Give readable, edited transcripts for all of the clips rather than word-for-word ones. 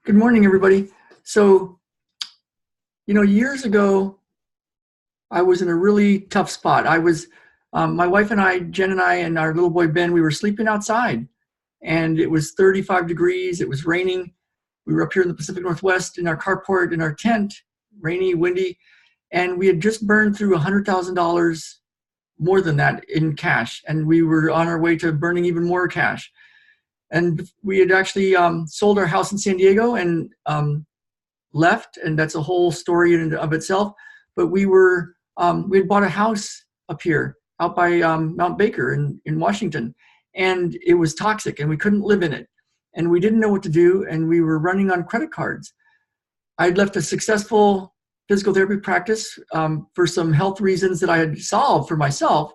Good morning, everybody. So, years ago, I was in a really tough spot. My wife and I, Jen and I, and our little boy Ben, we were sleeping outside, and it was 35 degrees. It was raining. We were up here in the Pacific Northwest in our carport in our tent, rainy, windy, and we had just burned through $100,000 more than that in cash, and we were on our way to burning even more cash. And we had actually sold our house in San Diego and left, and that's a whole story in and of itself. But we had bought a house up here out by Mount Baker in Washington, and it was toxic, and we couldn't live in it, and we didn't know what to do, and we were running on credit cards. I'd left a successful physical therapy practice for some health reasons that I had solved for myself,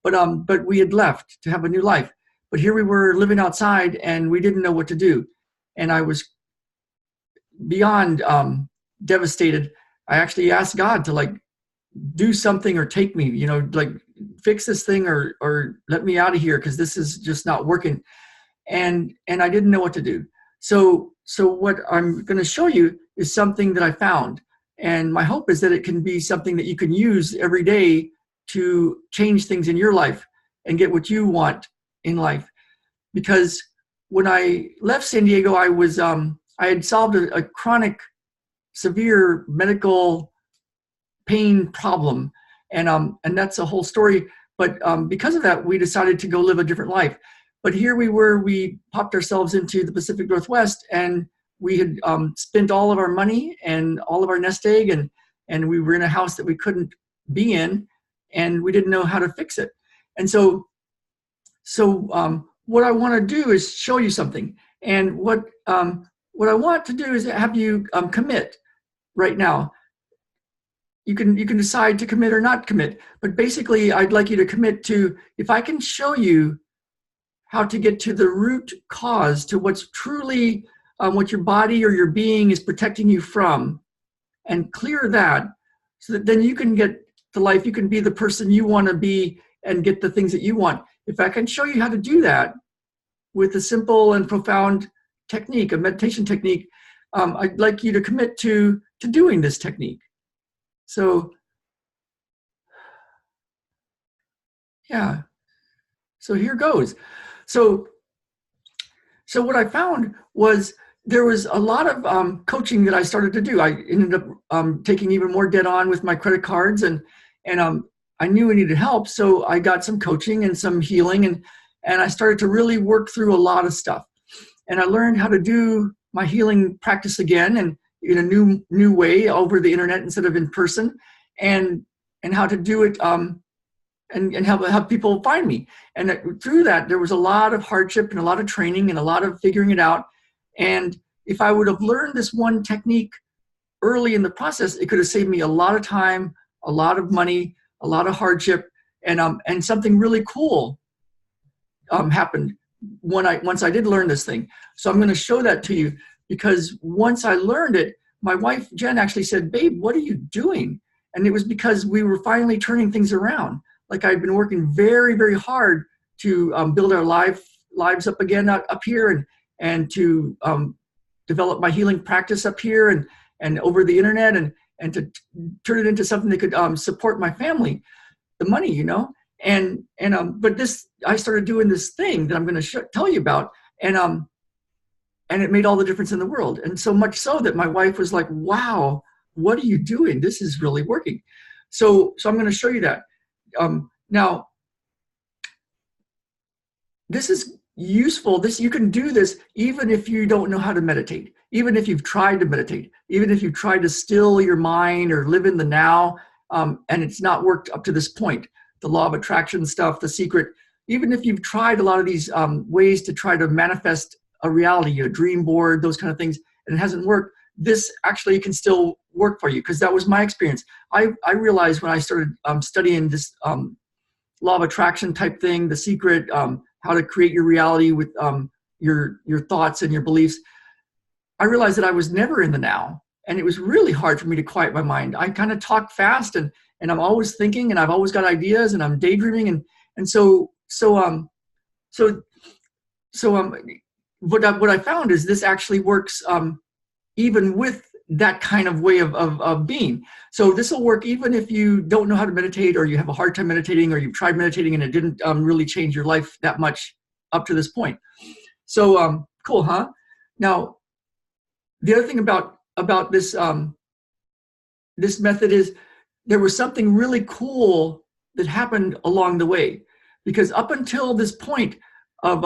but we had left to have a new life. But here we were living outside, and we didn't know what to do, and I was beyond devastated. I actually asked God to do something or take me, fix this thing or let me out of here because this is just not working. And I didn't know what to do. So what I'm going to show you is something that I found. And my hope is that it can be something that you can use every day to change things in your life and get what you want in life. Because when I left San Diego, I had solved a chronic, severe medical pain problem, and that's a whole story. But because of that, we decided to go live a different life. But here we popped ourselves into the Pacific Northwest, and we had spent all of our money and all of our nest egg, and we were in a house that we couldn't be in, and we didn't know how to fix it. And so what I want to do is show you something, and what I want to do is have you commit right now. You can decide to commit or not commit, but basically I'd like you to commit to, if I can show you how to get to the root cause, to what's truly what your body or your being is protecting you from, and clear that, so that then you can get the life, you can be the person you want to be and get the things that you want. If I can show you how to do that with a simple and profound technique, a meditation technique, I'd like you to commit to doing this technique. So, yeah. So here goes. So what I found was there was a lot of coaching that I started to do. I ended up taking even more debt on with my credit cards, and I knew I needed help, so I got some coaching and some healing, and I started to really work through a lot of stuff. And I learned how to do my healing practice again, and in a new way over the internet instead of in person, and how to do it and have people find me. And through that, there was a lot of hardship and a lot of training and a lot of figuring it out. And if I would have learned this one technique early in the process, it could have saved me a lot of time, a lot of money, a lot of hardship, and something really cool happened once I did learn this thing. So I'm going to show that to you, because once I learned it, my wife Jen actually said, "Babe, what are you doing?" And it was because we were finally turning things around. Like, I'd been working very, very hard to build our lives up again up here, and to develop my healing practice up here and over the internet, and to turn it into something that could support my family, the money, but I started doing this thing that I'm going to tell you about, and it made all the difference in the world. And so much so that my wife was like, "Wow, what are you doing? This is really working." So I'm going to show you that. Now, this is useful. You can do this even if you don't know how to meditate, even if you've tried to meditate, even if you've tried to still your mind or live in the now, and it's not worked up to this point. The law of attraction stuff, The Secret, even if you've tried a lot of these ways to try to manifest a reality, a dream board, those kind of things, and it hasn't worked, this actually can still work for you, because that was my experience. I realized when I started studying this law of attraction type thing, The Secret, how to create your reality with your thoughts and your beliefs, I realized that I was never in the now. And it was really hard for me to quiet my mind. I kind of talk fast, and I'm always thinking, and I've always got ideas, and I'm daydreaming. And so what I found is this actually works even with that kind of way of being. So this will work even if you don't know how to meditate, or you have a hard time meditating, or you've tried meditating and it didn't really change your life that much up to this point. So cool, huh? Now, the other thing about this this method is there was something really cool that happened along the way, because up until this point of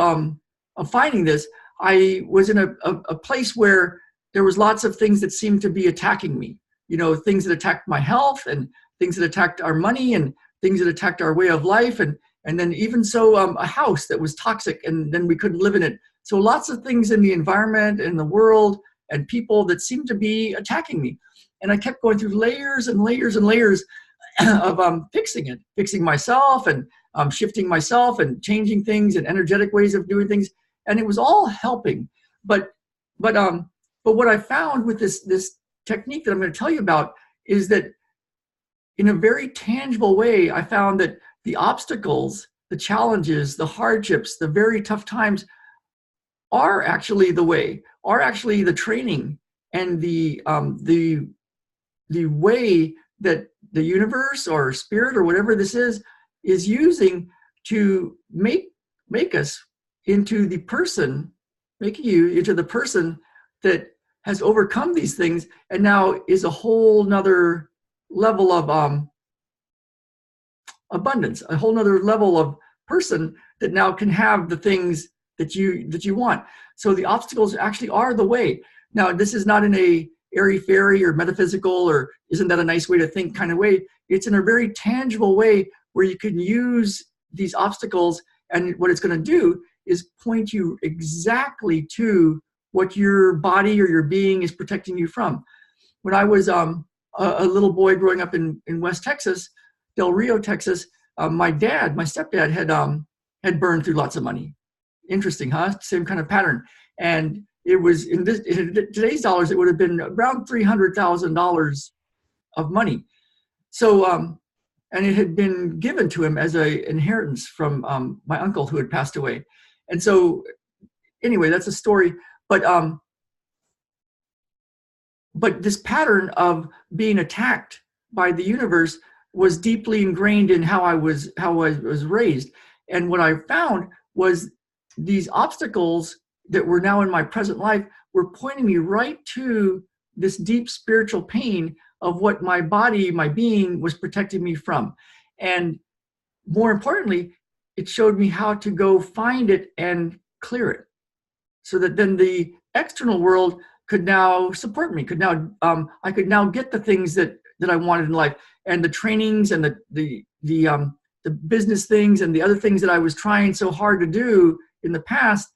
finding this, I was in a place where there was lots of things that seemed to be attacking me. You know, things that attacked my health, and things that attacked our money, and things that attacked our way of life, and then even so a house that was toxic, and then we couldn't live in it. So lots of things in the environment and the world and people that seemed to be attacking me. And I kept going through layers and layers and layers of fixing it, fixing myself, and shifting myself, and changing things, and energetic ways of doing things. And it was all helping. But what I found with this technique that I'm going to tell you about is that in a very tangible way, I found that the obstacles, the challenges, the hardships, the very tough times are actually the way, are actually the training, and the way that the universe or spirit or whatever this is using to make us into the person, making you into the person that has overcome these things, and now is a whole nother level of abundance, a whole nother level of person that now can have the things that you want. So the obstacles actually are the way. Now, this is not in a airy-fairy or metaphysical or isn't that a nice way to think kind of way. It's in a very tangible way where you can use these obstacles, and what it's going to do is point you exactly to what your body or your being is protecting you from. When I was a little boy growing up in West Texas, Del Rio, Texas, my stepdad had burned through lots of money. Interesting, huh? Same kind of pattern. And it was in today's dollars, it would have been around $300,000 of money. So, and it had been given to him as an inheritance from my uncle who had passed away. And so, anyway, that's a story. But this pattern of being attacked by the universe was deeply ingrained in how I was raised. And what I found was these obstacles that were now in my present life were pointing me right to this deep spiritual pain of what my body, my being was protecting me from. And more importantly, it showed me how to go find it and clear it, so that then the external world could now support me, I could now get the things that I wanted in life, and the trainings and the business things and the other things that I was trying so hard to do in the past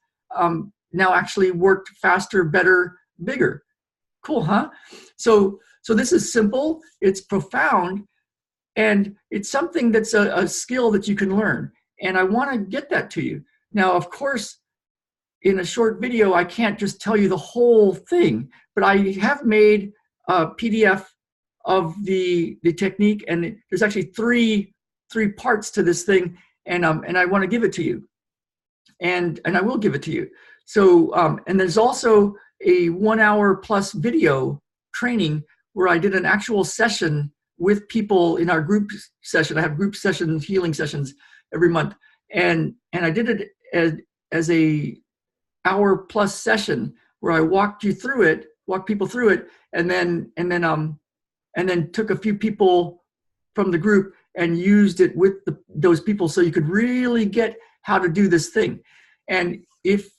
now actually worked faster, better, bigger. Cool, huh? So this is simple, it's profound, and it's something that's a skill that you can learn. And I want to get that to you. Now, of course, in a short video, I can't just tell you the whole thing, but I have made a PDF of the technique, and there's actually three parts to this thing, and I want to give it to you, and I will give it to you. So and there's also a 1 hour plus video training where I did an actual session with people in our group session. I have group sessions, healing sessions every month, and I did it as a hour plus session where I walked people through it, and then took a few people from the group and used it with those people, so you could really get how to do this thing. And if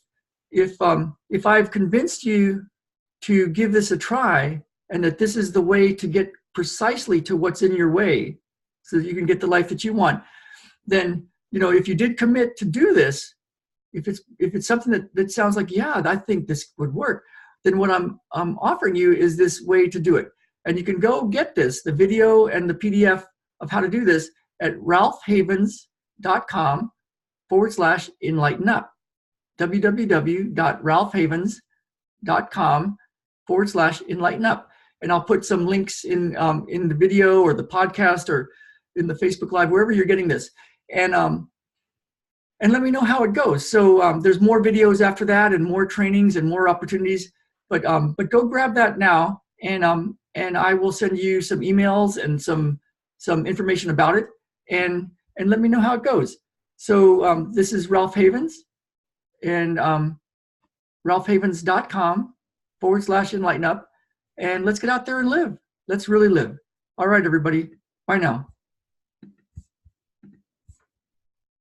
I've convinced you to give this a try, and that this is the way to get precisely to what's in your way, so that you can get the life that you want, then if you did commit to do this, if it's something that sounds like, yeah, I think this would work, then what I'm offering you is this way to do it. And you can go get the video and the PDF of how to do this at ralphhavens.com/enlighten up. www.ralphhavens.com/enlighten up. And I'll put some links in the video or the podcast or in the Facebook Live, wherever you're getting this. And let me know how it goes. So there's more videos after that, and more trainings and more opportunities. But go grab that now, and I will send you some emails and some information about it, and let me know how it goes. So this is Ralph Havens, and ralphhavens.com/enlighten up, and let's get out there and live. Let's really live. All right, everybody. Bye now.